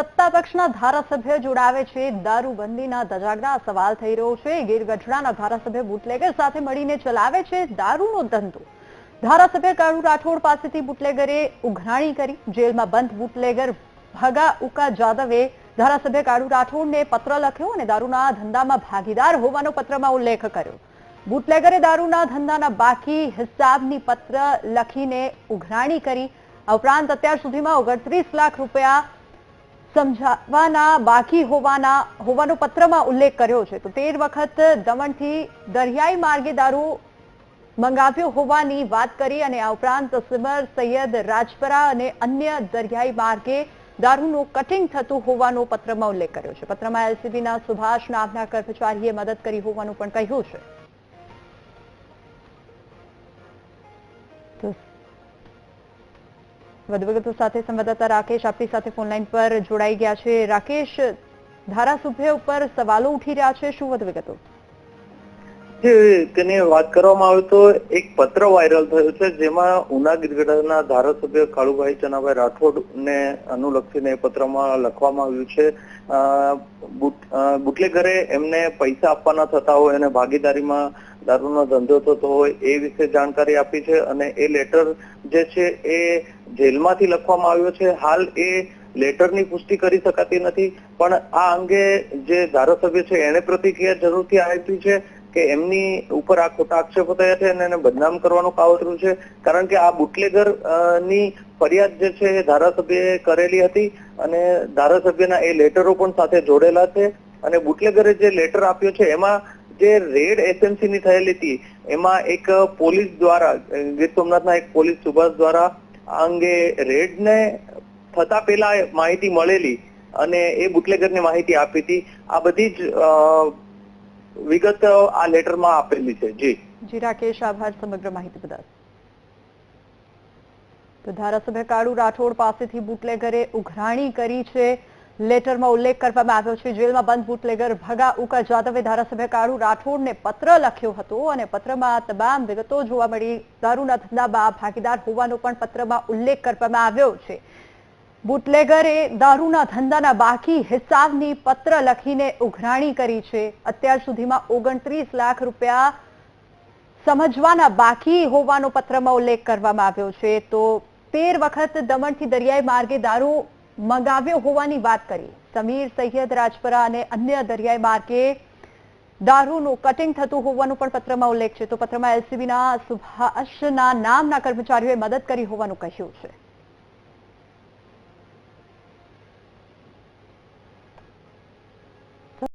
સત્તા પક્ષના ધારાસભ્ય જોડાવે છે દારૂબંધીના ધજાગરા સવાલ થઈ રહ્યો છે। ગીર ગઢડાના ધારાસભ્ય બુટલેગર સાથે મળીને ચલાવે છે દારૂનો ધંધો। ધારાસભ્ય કાળુ રાઠોડ પાસેથી બુટલેગરે ઉઘરાણી કરી। જેલમાં બંધ બુટલેગર ભગા ઉકા જાદવે ધારાસભ્ય કાળુ રાઠોડને પત્ર લખ્યો અને દારૂના ધંધામાં ભાગીદાર હોવાનો પત્રમાં ઉલ્લેખ કર્યો। બુટલેગરે દારૂના ધંધાના બાકી હિસાબની પત્ર લખીને ઉઘરાણી કરી। આ ઉપરાંત અત્યાર સુધીમાં 29 લાખ રૂપિયા સમજાવવાના બાકી હોવાનો પત્રમાં ઉલ્લેખ કર્યો છે। તો 13 વખત દમણથી દરિયાઈ માર્ગે દારૂ મંગાવ્યો હોવાની વાત કરી અને આ ઉપરાંત સિમર સૈયદ રાજપરા અને અન્ય દરિયાઈ માર્ગે દારૂનું કટિંગ થતું હોવાનો પત્રમાં ઉલ્લેખ કર્યો છે। પત્રમાં એલસીબીના સુભાષ નામના કર્મચારીએ મદદ કરી હોવાનું પણ કહ્યું છે। વધુ વિગતો સાથે સંવાદદાતા રાકેશ આપણી સાથે ફોનલાઈન પર જોડાઈ ગયા છે। રાકેશ, ધારાસભ્ય ઉપર સવાલો ઉઠી રહ્યા છે, શું વધુ વિગતો? તેની વાત કરવામાં આવે તો એક પત્ર વાયરલ થયો છે જેમાં ઉના ગીરગઢડાના ધારાસભ્ય કાળુભાઈ ચનાભાઈ રાઠોડને અનુલક્ષીને પત્રમાં લખવામાં આવ્યું છે બુટલેગરે એમને પૈસા આપવાના થતા હોય અને ભાગીદારીમાં દારૂનો ધંધો થતો હોય એ વિશે જાણકારી આપી છે અને એ લેટર જે છે એ જેલમાંથી લખવામાં આવ્યો છે। હાલ એ લેટરની પુષ્ટિ કરી શકાતી નથી, પણ આ અંગે જે ધારાસભ્ય છે એને પ્રતિક્રિયા જરૂરથી આપી છે કે એમની ઉપર આ ખોટા આક્ષેપો થયા છે અને એને બદનામ કરવાનું કાવતરું છે। કારણ કે આ બુટલેગર ની ફરિયાદ જે છે એ ધારાસભ્યએ કરેલી હતી અને ધારાસભ્યના એ લેટરો પણ સાથે જોડેલા છે અને બુટલેગરે જે લેટર આપ્યો છે એમાં જે રેડ એસએમસી ની થયેલી હતી એમાં એક પોલીસ દ્વારા ગીર સોમનાથના એક પોલીસ સુભાષ દ્વારા આ અંગે રેડને થતા પહેલા માહિતી મળેલી અને એ બુટલેગરની માહિતી આપી હતી। આ બધી જ વિગત આ લેટરમાં આપેલી છે। જી રાકેશ, આભાર સમગ્ર માહિતી બદલ। તો ધારાસભ્ય કાળુ રાઠોડ પાસેથી બુટલેગરે ઉઘરાણી કરી છે। લેટરમાં ઉલ્લેખ કરવામાં આવ્યો છે જેલમાં બંધ બુટલેગર ભગા ઉકા જાદવે ધારાસભ્ય કાળુ રાઠોડને પત્ર લખ્યો હતો અને પત્રમાં તમામ વિગતો જોવા મળી। દારૂના ધંધામાં ભાગીદાર હોવાનો પણ પત્રમાં ઉલ્લેખ કરવામાં આવ્યો છે। બુટલેગરે દારૂના ધંધાના બાકી હિસાબની પત્ર લખીને ઉઘરાણી કરી છે। અત્યાર સુધીમાં 29 લાખ રૂપિયા સમજવાના બાકી હોવાનો પત્રમાં ઉલ્લેખ કરવામાં આવ્યો છે। તો 13 વખત દમણથી દરિયાઈ માર્ગે દારૂ મંગાવ્યો હોવાની વાત કરી। સમીર સૈયદ રાજપરા અને અન્ય દરિયાઈ માર્ગે દારૂનું કટિંગ થતું હોવાનું પણ પત્રમાં ઉલ્લેખ છે। તો પત્રમાં એલસીબીના સુભાષના નામના કર્મચારીઓએ મદદ કરી હોવાનું કહ્યું છે।